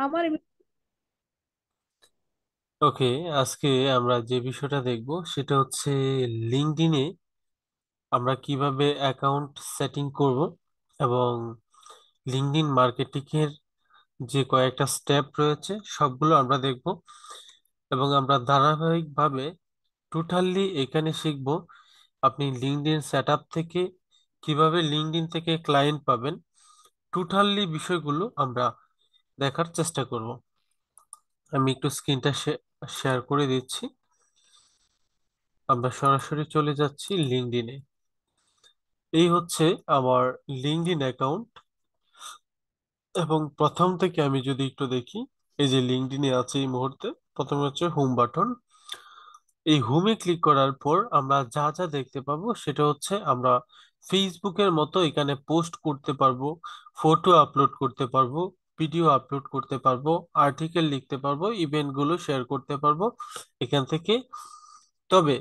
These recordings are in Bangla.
আমার ওকে, আজকে আমরা যে বিষয়টা দেখব সেটা হচ্ছে লিঙ্কডইনে আমরা কিভাবে অ্যাকাউন্ট সেটিং করব এবং লিঙ্কডইন মার্কেটিং এর যে কয়েকটা স্টেপ রয়েছে সবগুলো আমরা দেখব এবং আমরা ধারাবাহিকভাবে টোটালি এখানে শিখব আপনি লিঙ্কডইন সেটআপ থেকে কিভাবে লিঙ্কডইন থেকে ক্লায়েন্ট পাবেন। টোটালি বিষয়গুলো আমরা দেখার চেষ্টা করব। আমি একটু স্ক্রিনটা শেয়ার করে দিচ্ছি। আমরা সরাসরি চলে যাচ্ছি লিঙ্কডইনে। এই হচ্ছে আমার লিঙ্কডইন অ্যাকাউন্ট এবং প্রথম থেকে আমি যদি একটু দেখি, এই যে লিঙ্কডইনে আছে এই মুহূর্তে, প্রথমে হচ্ছে হোম বাটন। এই হোমে ক্লিক করার পর আমরা যা যা দেখতে পাবো সেটা হচ্ছে আমরা ফেসবুকের মতো এখানে পোস্ট করতে পারবো, ফটো আপলোড করতে পারবো, ভিডিও আপলোড করতে পারবো, আর্টিকেল লিখতে পারবো, ইভেন্ট গুলো শেয়ার করতে পারবো এখান থেকে। তবে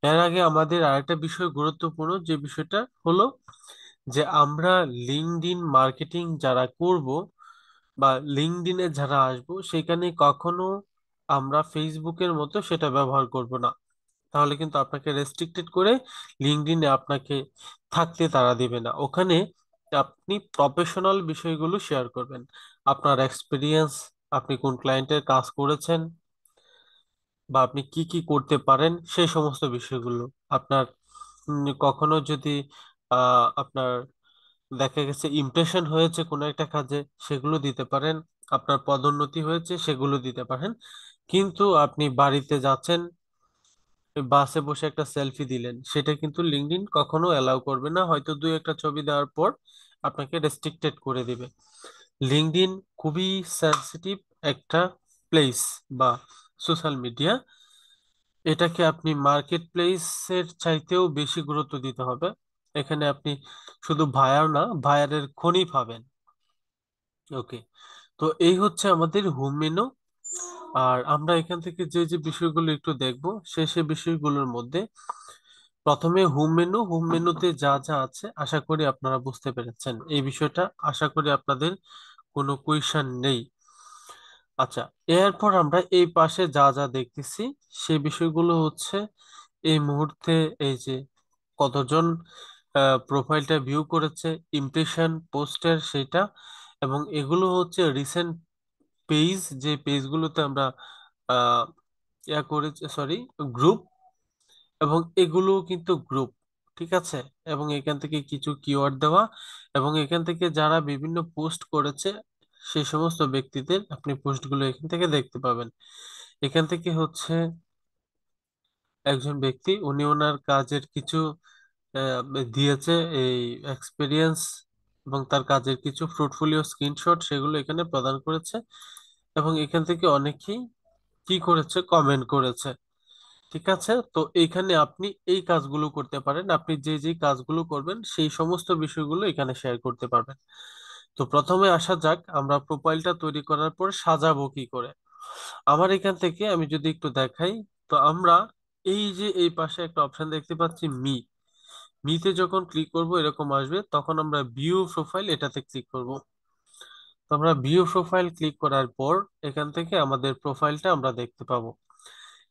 এর আগে আমাদের আরেকটা বিষয় গুরুত্বপূর্ণ, যে বিষয়টা হলো যে আমরা লিঙ্কডইন মার্কেটিং যারা করব বা লিঙ্কডইনে যারা আসবো সেখানে কখনো আমরা ফেসবুকের মতো সেটা ব্যবহার করব না। তাহলে কিন্তু আপনাকে রেস্ট্রিক্টেড করে লিঙ্কডইনে আপনাকে থাকতে তারা দিবে না। ওখানে আপনি প্রফেশনাল বিষয়গুলো শেয়ার করবেন, আপনার এক্সপিরিয়েন্স, আপনি কোন ক্লায়েন্টের কাজ করেছেন বা আপনি কি কি করতে পারেন সেই সমস্ত বিষয়গুলো। আপনার কখনো যদি আপনার দেখা গেছে ইমপ্রেশন হয়েছে কোনো একটা কাজে, সেগুলো দিতে পারেন। আপনার পদোন্নতি হয়েছে সেগুলো দিতে পারেন। কিন্তু আপনি বাড়িতে যাচ্ছেন, ওই বাসে বসে একটা সেলফি দিলেন, সেটা কিন্তু লিঙ্কডইন কখনো অ্যালাউ করবে না। হয়তো দুই একটা ছবি দেওয়ার পর আপনাকে রেস্ট্রিক্টেড করে দিবে। লিঙ্কডইন খুবই সেনসিটিভ একটা প্লেস বা সোশ্যাল মিডিয়া। এটাকে আপনি মার্কেট প্লেসের চাইতেও বেশি গুরুত্ব দিতে হবে। এখানে আপনি শুধু ভায়ার না, ভায়ারের খনি পাবেন। ওকে, তো এই হচ্ছে আমাদের হোম মেনু। আর আমরা এখান থেকে যে যে বিষয়গুলো একটু দেখবো, সে বিষয়গুলোর মধ্যে প্রথমে হোম মেনু। হোম মেনুতে যা যা আছে আশা করি আপনারা বুঝতে পেরেছেন এই বিষয়টা। আশা করি আপনাদের কোনো কোয়েশ্চেন নেই। আচ্ছা, এরপর আমরা এই পাশে যা যা দেখতেছি সেই বিষয়গুলো হচ্ছে এই মুহূর্তে এই যে কতজন প্রোফাইলটা ভিউ করেছে, ইমপ্রেশন পোস্টের সেটা, এবং এগুলো হচ্ছে রিসেন্ট পেজ, যে পেজগুলোতে আমরা আহ ইয়া করেছি, সরি, গ্রুপ, এবং এগুলো কিন্তু গ্রুপ, ঠিক আছে। এবং এখান থেকে কিছু কিওয়ার্ড দেওয়া, এবং এখান থেকে যারা বিভিন্ন পোস্ট করেছে সেই সমস্ত ব্যক্তিদের আপনি পোস্টগুলো এখান থেকে দেখতে পাবেন। এখান থেকে হচ্ছে একজন ব্যক্তি, উনি ওনার কাজের কিছু আহ, দিয়েছে, এই এক্সপিরিয়েন্স এবং তার কাজের কিছু ফ্রুটফুলিও স্ক্রিনশট সেগুলো এখানে প্রদান করেছে। এবং এখান থেকে অনেকেই কি করেছে, কমেন্ট করেছে। ঠিক আছে, তো এইখানে আপনি এই কাজগুলো করতে পারেন। আপনি যে যে কাজগুলো করবেন সেই সমস্ত বিষয়গুলো এখানে শেয়ার করতে পারবেন। তো প্রথমে আসা যাক আমরা প্রোফাইলটা তৈরি করার পর সাজাবো কি করে। আমার এখান থেকে আমি যদি একটু দেখাই, তো আমরা এই যে এই পাশে একটা অপশন দেখতে পাচ্ছি, মিতে যখন ক্লিক করব এরকম আসবে, তখন আমরা ভিউ প্রোফাইল এটাতে ক্লিক করব। তো আমরা ভিউ প্রোফাইল ক্লিক করার পর এখান থেকে আমাদের প্রোফাইলটা আমরা দেখতে পাবো।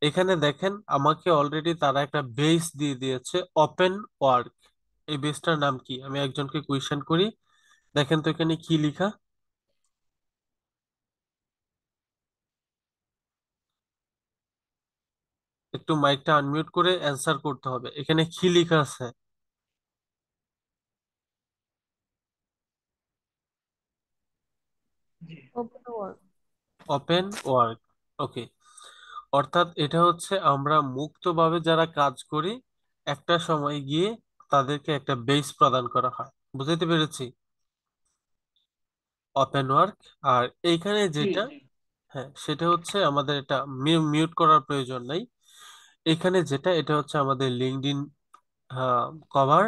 এখানে দেখেন আমাকে অলরেডি তারা একটা বেস দিয়ে দিয়েছে, ওপেন ওয়ার্ক। এই বেসটার নাম কি, আমি একজনকে কোয়েশ্চেন করি। দেখেন তো এখানে কি লেখা। একটু মাইকটা আনমিউট করে অ্যান্সার করতে হবে, এখানে কি লেখা আছে। Open work. Open work. Okay, অর্থাৎ এটা হচ্ছে আমরা মুক্তভাবে যারা কাজ করি, একটা সময় গিয়ে তাদেরকে একটা বেস প্রদান করা হয়। বুঝতে পেরেছি, ওপেন ওয়ার্ক। আর এইখানে জি যেটা, জি। হ্যাঁ, সেটা হচ্ছে আমাদের এটা মিউট করার প্রয়োজন নাই। এখানে যেটা, এটা হচ্ছে আমাদের লিঙ্কডইন কভার।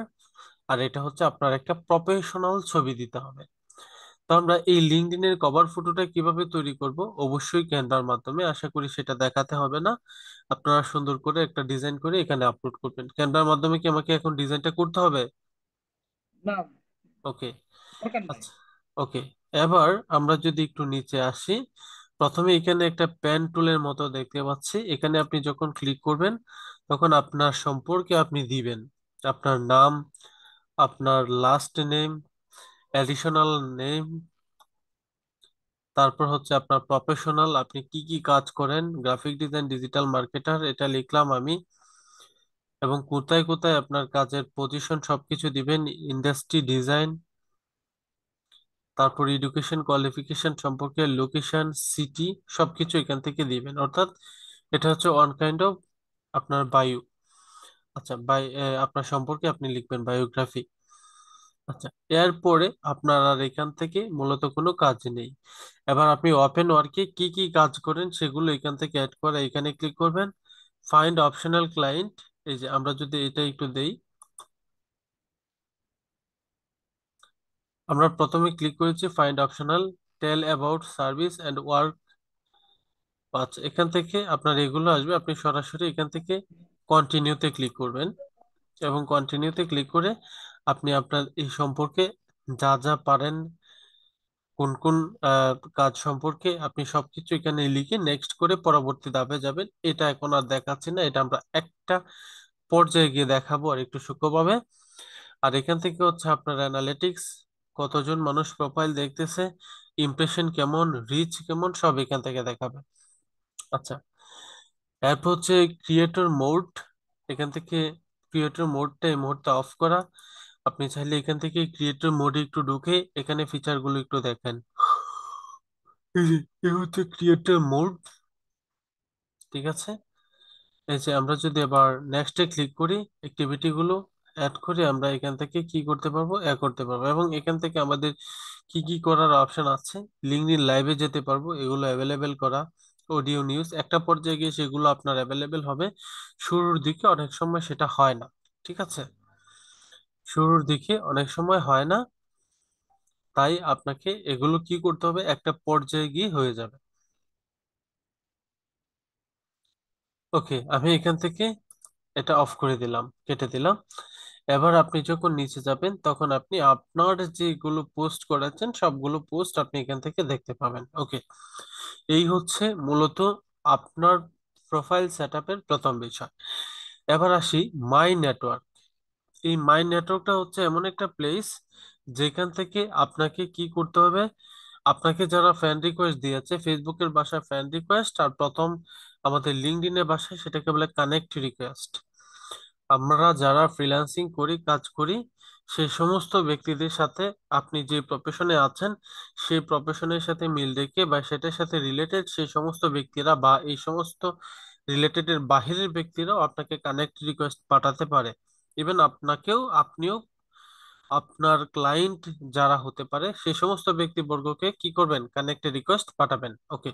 আর এটা হচ্ছে আপনার একটা প্রফেশনাল ছবি দিতে হবে। তো আমরা এই লিঙ্কডইনের কভার ফটোটা কিভাবে তৈরি করব, অবশ্যই ক্যানভার মাধ্যমে। আশা করি সেটা দেখাতে হবে না, আপনারা সুন্দর করে একটা ডিজাইন করে এখানে আপলোড করবেন। ক্যানভার মাধ্যমে কি আমাকে এখন ডিজাইনটা করতে হবে? না, ওকে, দরকার নাই। আচ্ছা, ওকে। এবার আমরা যদি একটু নিচে আসি, প্রথমে এখানে একটা পেন টুলের মতো দেখতে পাচ্ছি। এখানে আপনি যখন ক্লিক করবেন তখন আপনার সম্পর্কে আপনি দিবেন আপনার নাম, আপনার লাস্ট নেম, অ্যাডিশনাল নেম, তারপর হচ্ছে আপনার প্রফেশনাল, আপনি কি কি কাজ করেন, গ্রাফিক ডিজাইন, ডিজিটাল মার্কেটার, এটা লিখলাম আমি। এবং কোথায় কোথায় আপনার কাজের পজিশন সবকিছু দিবেন, ইন্ডাস্ট্রি, ডিজাইন, তারপর এডুকেশন কোয়ালিফিকেশন সম্পর্কে, লোকেশন, সিটি, সবকিছু এখান থেকে দিবেন। অর্থাৎ এটা হচ্ছে ওয়ান কাইন্ড অফ আপনার বায়ো। আচ্ছা, আপনার সম্পর্কে আপনি লিখবেন বায়োগ্রাফি। আচ্ছা, এরপরে আপনার আর এখান থেকে মূলত কোনো কাজ নেই। এবার আপনি ওপেন ওয়ার্কে কি কি কাজ করেন সেগুলো এখান থেকে অ্যাড করে এখানে ক্লিক করবেন। ফাইন্ড অপশনাল ক্লায়েন্ট, এই যে আমরা যদি এটা একটু দেই, আমরা প্রথমে ক্লিক করেছি find optional, tell about service and work. আচ্ছা, এখান থেকে আপনার এগুলো আসবে, আপনি সরাসরি এখান থেকে কন্টিনিউতে ক্লিক করবেন। এবং কন্টিনিউতে ক্লিক করে আপনি আপনার এই সম্পর্কে যা যা পারেন, কোন কোন কাজ সম্পর্কে আপনি সবকিছু এখানে লিখে নেক্সট করে পরবর্তী ধাপে যাবেন। এটা এখন আর দেখাচ্ছি না, এটা আমরা একটা পর্যায়ে গিয়ে দেখাবো আর একটু সূক্ষ্মভাবে। আর এখান থেকে হচ্ছে আপনার অ্যানালিটিক্স, কতজন মানুষ প্রোফাইল দেখতেছে, ইমপ্রেশন কেমন, রিচ কেমন, সব এখান থেকে দেখাবে। আচ্ছা, এরপর হচ্ছে ক্রিয়েটর মোড। এখান থেকে ক্রিয়েটর মোডটা এই মুহূর্তে অফ করা। আপনি চাইলে এখান থেকে ক্রিয়েটর মোডে একটু ঢুকে এখানে ফিচার গুলো একটু দেখেন। এই যে, এ হচ্ছে ক্রিয়েটর মোড। ঠিক আছে, এই যে আমরা যদি আবার নেক্সটে ক্লিক করি, অ্যাক্টিভিটি গুলো অ্যাড করে আমরা এখান থেকে কি করতে পারবো, করতে পারবো। এবং এখান থেকে আমাদের কি কি করার অপশন আছে, লিঙ্কডইন লাইভে যেতে পারবো, এগুলো অ্যাভেলেবেল করা, অডিও নিউজ, একটা পর্যায়ে গিয়ে সেগুলো আপনার অ্যাভেলেবেল হবে। শুরুর দিকে অনেক সময় সেটা হয় না। ঠিক আছে, শুরুর দিকে অনেক সময় হয় না, তাই আপনাকে এগুলো কি করতে হবে, একটা পর্যায়ে গিয়ে হয়ে যাবে। ওকে, আমি এখান থেকে এটা অফ করে দিলাম, কেটে দিলাম। এবার আপনি যখন নিচে যাবেন তখন আপনি আপনার যেগুলো পোস্ট করেছেন সবগুলো পোস্ট আপনি এখান থেকে দেখতে পাবেন। ওকে, এই হচ্ছে মূলত আপনার প্রোফাইল সেটআপের প্রথম বিষয়। এবার আসি মাই নেটওয়ার্ক। এই মাই নেটওয়ার্কটা হচ্ছে এমন একটা প্লেস যেখান থেকে আপনাকে কি করতে হবে, আপনাকে যারা ফ্রেন্ড রিকোয়েস্ট দিয়েছে, ফেসবুকের ভাষায় ফ্রেন্ড রিকোয়েস্ট, আর প্রথম আমাদের লিঙ্কডইনের ভাষায় সেটাকে বলে কানেক্ট রিকোয়েস্ট। আমরা যারা ফ্রিল্যান্সিং করি, কাজ করি, সেই সমস্ত ব্যক্তিদের সাথে আপনি যে প্রফেশনে আছেন সেই প্রফেশনের সাথে মিল রেখে বা সেটার সাথে রিলেটেড সেই সমস্ত ব্যক্তিরা বা এই সমস্ত রিলেটেড এর বাহিরের ব্যক্তিরাও আপনাকে কানেক্ট রিকোয়েস্ট পাঠাতে পারে। ইভেন আপনিও আপনার ক্লায়েন্ট যারা হতে পারে সেই সমস্ত ব্যক্তিবর্গকে কি করবেন, কানেক্ট রিকোয়েস্ট পাঠাবেন। ওকে,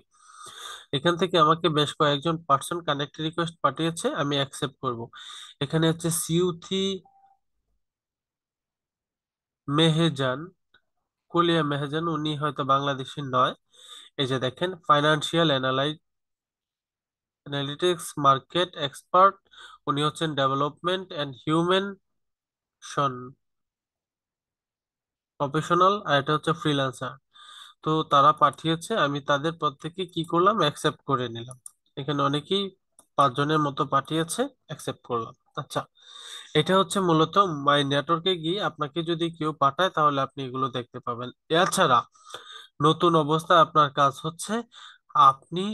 এখান থেকে আমাকে বেশ কয়েকজন পার্সন কানেক্ট রিকোয়েস্ট পাঠিয়েছে, আমি অ্যাকসেপ্ট করব। এখানে হচ্ছে সিউথি মেহেজান, কুলিয়া মেহেজান, উনি হয়তো বাংলাদেশি নয়। এই যে দেখেন, ফাইন্যান্সিয়াল অ্যানালিটিক্স মার্কেট এক্সপার্ট, উনি হচ্ছেন ডেভেলপমেন্ট এন্ড হিউম্যান প্রফেশনাল, আর এটা হচ্ছে ফ্রিল্যান্সার। তো তারা পাঠিয়েছে, আমি তাদের প্রত্যেকে কি করলাম, অ্যাকসেপ্ট করে নিলাম। এখানে অনেকেই 5 জনের মতো পাঠিয়েছে, অ্যাকসেপ্ট করলাম। আচ্ছা, এটা হচ্ছে মূলত মাই নেটওয়ার্কে গিয়ে আপনাকে যদি কেউ পাঠায় তাহলে আপনি এগুলো দেখতে পাবেন। এছাড়া নতুন অবস্থায় আপনার কাজ হচ্ছে, আপনি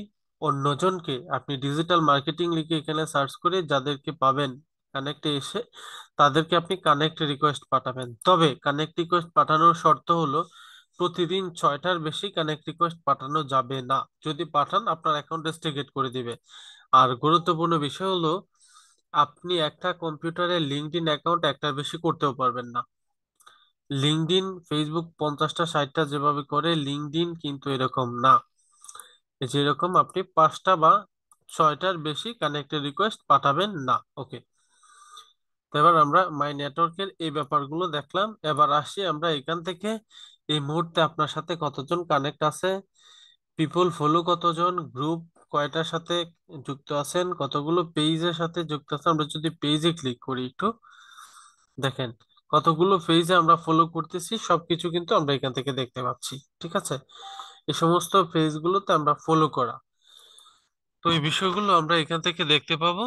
অন্যজনকে, আপনি ডিজিটাল মার্কেটিং লিখে এখানে সার্চ করে যাদেরকে পাবেন কানেক্টে এসে, তাদেরকে আপনি কানেক্ট রিকোয়েস্ট পাঠাবেন। তবে কানেক্ট রিকোয়েস্ট পাঠানোর শর্ত হলো প্রতিদিন 6টার বেশি কানেক্ট রিকোয়েস্ট পাঠানো যাবে না। যদি পাঠান আপনার অ্যাকাউন্ট রেস্ট্রিকেট করে দিবে। আর গুরুত্বপূর্ণ বিষয় হলো, আপনি একটা কম্পিউটারে লিঙ্কডইন অ্যাকাউন্ট একটার বেশি করতেও পারবেন না। লিঙ্কডইন, ফেসবুক 50টা 60টা যেভাবে করে, লিঙ্কডইন কিন্তু এরকম না। যেরকম আপনি 5টা বা 6টার বেশি কানেক্টেড রিকোয়েস্ট পাঠাবেন না। ওকে, তো এবার আমরা মাই নেটওয়ার্কের এই ব্যাপারগুলো দেখলাম। এবার আসি আমরা এখান থেকে এই মুহূর্তে আপনার সাথে কতজন কানেক্ট আছে, পিপল ফলো কতজন, গ্রুপ কয়টার সাথে যুক্ত আছেন, কতগুলো পেজের সাথে যুক্ত আছেন। আমরা যদি পেজে ক্লিক করি একটু দেখেন, কতগুলো পেজে আমরা ফলো করতেছি সবকিছু কিন্তু আমরা এখান থেকে দেখতে পাচ্ছি। ঠিক আছে, এই সমস্ত পেজগুলোতে আমরা ফলো করা, তো এই বিষয়গুলো আমরা এখান থেকে দেখতে পাবো।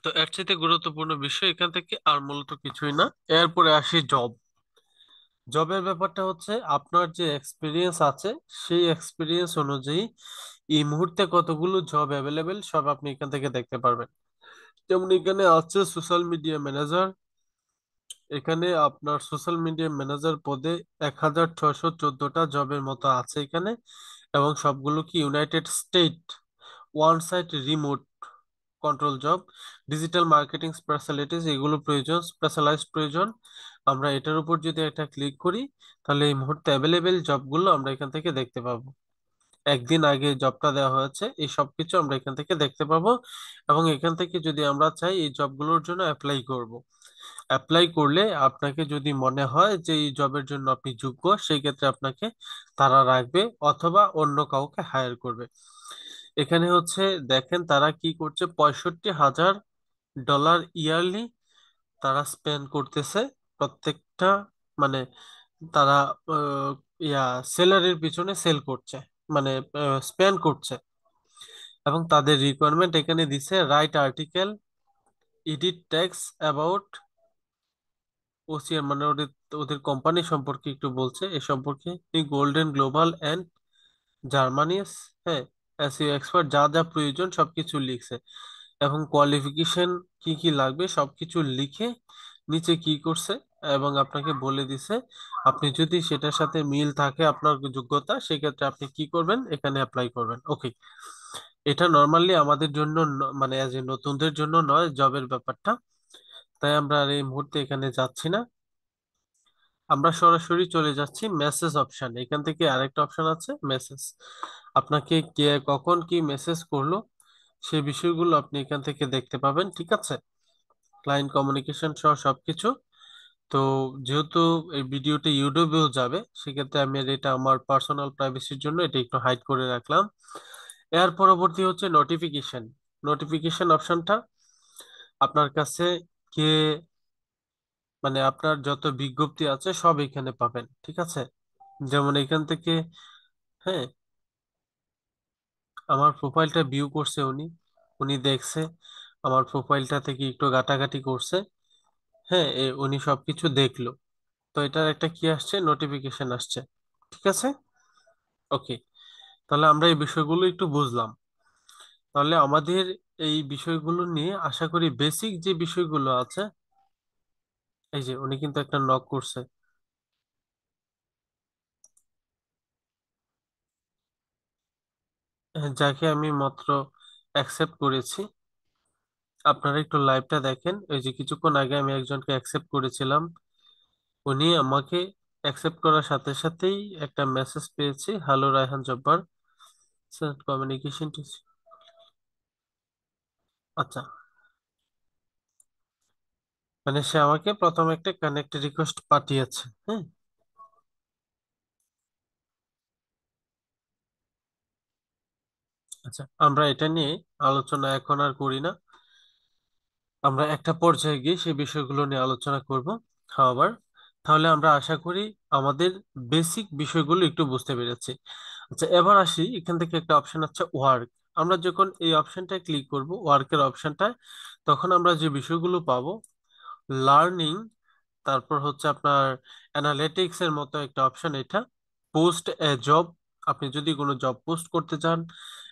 তো এর চাইতে গুরুত্বপূর্ণ বিষয় এখান থেকে আর মূলত কিছুই না। এরপরে আসি জব। জবের ব্যাপারটা হচ্ছে আপনার যে এক্সপিরিয়েন্স আছে সেই এক্সপিরিয়েন্স অনুযায়ী এই মুহূর্তে কতগুলো জব অ্যাভেলেবেল সব আপনি এখান থেকে দেখতে পারবেন। যেমন এখানে আছে সোশ্যাল মিডিয়া ম্যানেজার। এখানে আপনার সোশ্যাল মিডিয়া ম্যানেজার পদে 1614টা জবের মতো আছে এখানে, এবং সবগুলো কি United State, one site remote control job. Digital marketing specialities এগুলো প্রয়োজন, স্পেশালাইজড প্রয়োজন। আমরা এটার উপর যদি একটা ক্লিক করি তাহলে এই মুহূর্তে অ্যাভেলেবেল জবগুলো আমরা এখান থেকে দেখতে পাবো। একদিন আগে জবটা দেওয়া হয়েছে, এই সব কিছু আমরা এখান থেকে দেখতে পাবো। এবং এখান থেকে যদি আমরা চাই এই জবগুলোর জন্য অ্যাপ্লাই করব, অ্যাপ্লাই করলে আপনাকে যদি মনে হয় যে এই জবের জন্য আপনি যোগ্য, সেই ক্ষেত্রে আপনাকে তারা রাখবে অথবা অন্য কাউকে হায়ার করবে। এখানে হচ্ছে দেখেন তারা কি করছে, 65,000 ডলার ইয়ারলি তারা স্পেন্ড করতেছে প্রত্যেকটা, মানে তারা আহ, ইয়া সেলারির পিছনে সেল করছে, মানে স্পেন্ড করছে। এবং তাদের রিকোয়ারমেন্ট এখানে দিছে, right article, edit text about OCR, মানে ওদের ওদের কোম্পানি সম্পর্কে একটু বলছে, এ সম্পর্কে এই গোল্ডেন গ্লোবাল এন্ড জার্মানিস, হ্যাঁ, এসইও এক্সপার্ট, যা যা প্রয়োজন সবকিছু লিখছে। এবং কোয়ালিফিকেশন কি কি লাগবে সবকিছু লিখে নিচে কি করছে এবং আপনাকে বলে দিছে, আপনি যদি সেটার সাথে মিল থাকে আপনার যোগ্যতা, সেক্ষেত্রে আপনি কি করবেন, এখানে অ্যাপ্লাই করবেন। ওকে, এটা নর্মালি আমাদের জন্য মানে অ্যাজ এ নতুনদের জন্য নয় জবের ব্যাপারটা, তাই আমরা আর এই মুহূর্তে এখানে যাচ্ছি না। আমরা সরাসরি চলে যাচ্ছি মেসেজ অপশন। এখান থেকে আরেকটা অপশন আছে মেসেজ, আপনাকে কে কখন কি মেসেজ করলো সেই বিষয়গুলো আপনি এখান থেকে দেখতে পাবেন। ঠিক আছে, ক্লায়েন্ট কমিউনিকেশন সহ সবকিছু। তো যেহেতু এই ভিডিওটা ইউটিউবেও যাবে, সেক্ষেত্রে আমি আর এটা আমার পার্সোনাল প্রাইভেসির জন্য এটা একটু হাইড করে রাখলাম। এর পরবর্তী হচ্ছে নোটিফিকেশন। নোটিফিকেশন অপশনটা আপনার কাছে কে, মানে আপনার যত বিজ্ঞপ্তি আছে সব এখানে পাবেন। ঠিক আছে, যেমন এখান থেকে, হ্যাঁ, আমার প্রোফাইলটা ভিউ করছে উনি, উনি দেখছে আমার প্রোফাইলটা থেকে একটু ঘাটাঘাটি করছে, হ্যাঁ, উনি সবকিছু দেখলো। তো এটার একটা কি আসছে, নোটিফিকেশন আসছে। ঠিক আছে, ওকে, তাহলে আমরা এই বিষয়গুলো একটু বুঝলাম। তাহলে আমাদের এই বিষয়গুলো নিয়ে আশা করি বেসিক যে বিষয়গুলো আছে, এই যে উনি কিন্তু একটা নক করছে, যাকে আমি মাত্র অ্যাকসেপ্ট করেছি। আপনারা একটু লাইভটা দেখেন, এই যে কিছুক্ষণ আগে আমি একজনকে অ্যাকসেপ্ট করেছিলাম, উনি আমাকে অ্যাকসেপ্ট করার সাথে সাথেই একটা মেসেজ পেয়েছি, হ্যালো রায়হান জব্বার, কমিউনিকেশন। আচ্ছা, মানে সে আমাকে প্রথম একটা কানেক্ট রিকোয়েস্ট পাঠিয়েছে, হ্যাঁ। আচ্ছা, আমরা এটা নিয়ে আলোচনা এখন আর করি না, আমরা একটা পর্যায়ে গিয়ে সেই বিষয়গুলো নিয়ে আলোচনা করব। আবার তাহলে আমরা আশা করি আমাদের বেসিক বিষয়গুলো একটু বুঝতে পেরেছি। আচ্ছা, এবার আসি, এখান থেকে একটা অপশন আছে ওয়ার্ক। আমরা যখন এই অপশনটায় ক্লিক করব, ওয়ার্কের অপশনটায়, তখন আমরা যে বিষয়গুলো পাবো, লার্নিং, তারপর হচ্ছে আপনার অ্যানালিটিক্স এর মতো একটা অপশন এটা, পোস্ট এ জব, আপনি যদি কোনো জব পোস্ট করতে চান,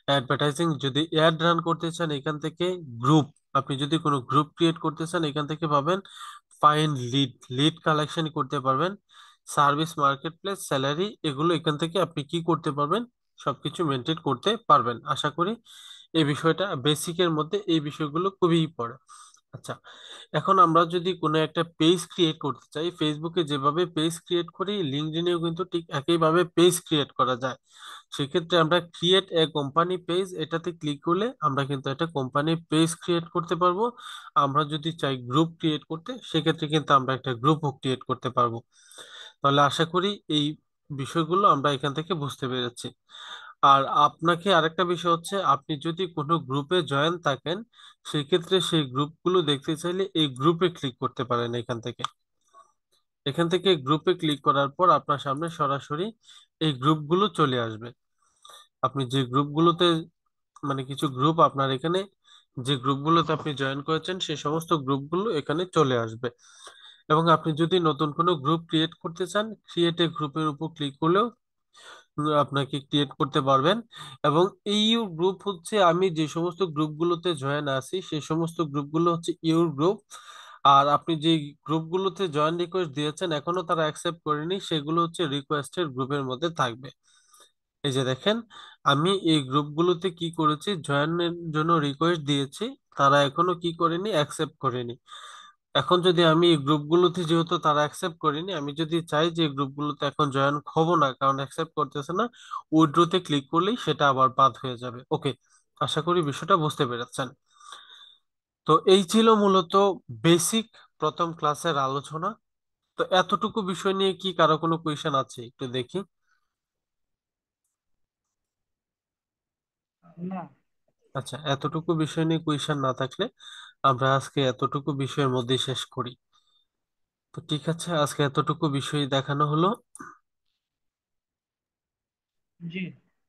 অ্যাডভার্টাইজিং, যদি অ্যাড রান করতে চান এখান থেকে, গ্রুপ, আপনি যদি কোনো গ্রুপ ক্রিয়েট করতে চান এখান থেকে পাবেন, ফাইন্ড লিড, লিড কালেকশন করতে পারবেন, সার্ভিস মার্কেট প্লেস, স্যালারি, এগুলো এখান থেকে আপনি কি করতে পারবেন, সবকিছু মেনটেন করতে পারবেন। আশা করি এই বিষয়টা বেসিকের মধ্যে এই বিষয়গুলো খুবই পড়ে। আচ্ছা, এখন আমরা যদি কোনো একটা পেজ ক্রিয়েট করতে চাই, ফেসবুকে যেভাবে পেজ ক্রিয়েট করি লিঙ্কডইনেও কিন্তু ঠিক একইভাবে পেজ ক্রিয়েট করা যায়। সেক্ষেত্রে আমরা ক্রিয়েট এ কোম্পানি পেজ, এটাতে ক্লিক করলে আমরা কিন্তু একটা কোম্পানি পেজ ক্রিয়েট করতে পারবো। আমরা যদি চাই গ্রুপ ক্রিয়েট করতে, সেক্ষেত্রে কিন্তু আমরা একটা গ্রুপও ক্রিয়েট করতে পারবো। তাহলে আশা করি এই বিষয়গুলো আমরা এখান থেকে বুঝতে পেরেছি। আর আপনাকে আরেকটা বিষয় হচ্ছে, আপনি যদি কোনো গ্রুপে জয়েন থাকেন, সেই ক্ষেত্রে সেই গ্রুপগুলো দেখতে চাইলে এই গ্রুপে ক্লিক করতে পারেন। এখান থেকে গ্রুপে ক্লিক করার পর আপনার সামনে সরাসরি এই গ্রুপগুলো চলে আসবে। আপনি যে গ্রুপগুলোতে, মানে কিছু গ্রুপ আপনার এখানে, যে গ্রুপগুলোতে আপনি জয়েন করেছেন সেই সমস্ত গ্রুপগুলো এখানে চলে আসবে। এবং আপনি যদি নতুন কোনো গ্রুপ ক্রিয়েট করতে চান, ক্রিয়েট এ গ্রুপের উপর ক্লিক করলেও আপনাকে ক্রিয়েট করতে পারবেন। এবং এই ইউর গ্রুপ হচ্ছে, আমি যে সমস্ত গ্রুপগুলোতে জয়েন আছি সেই সমস্ত গ্রুপগুলো হচ্ছে ইউর গ্রুপ। আর আপনি যে গ্রুপগুলোতে জয়েন রিকোয়েস্ট দিয়েছেন এখনো তারা অ্যাকসেপ্ট করেনি, সেগুলো হচ্ছে রিকোয়েস্টের গ্রুপের মধ্যে থাকবে। এই যে দেখেন, আমি এই গ্রুপগুলোতে কি করেছি, জয়েনের জন্য রিকোয়েস্ট দিয়েছি, তারা এখনো কি করেনি, অ্যাকসেপ্ট করেনি। এখন যদি আমি এই গ্রুপগুলোতে, যেহেতু তারা অ্যাকসেপ্ট করেনি, আমি যদি চাই যে গ্রুপগুলোতে এখন জয়েন হব না কারণ অ্যাকসেপ্ট করতেছে না, উইথড্রোতে ক্লিক করলেই সেটা আবার বাদ হয়ে যাবে। ওকে, আশা করি বিষয়টা বুঝতে পেরেছেন। তো এই ছিল মূলত বেসিক প্রথম ক্লাসের আলোচনা। তো এতটুকু বিষয় নিয়ে কি কারো কোনো কোয়েশ্চেন আছে, একটু দেখি। না। আচ্ছা, এতটুকু বিষয় নিয়ে কোয়েশ্চেন না থাকলে আমরা আজকে এতটুকু বিষয়ের মধ্যে শেষ করি। তো ঠিক আছে, আজকে এতটুকু বিষয় দেখানো হলো। জি।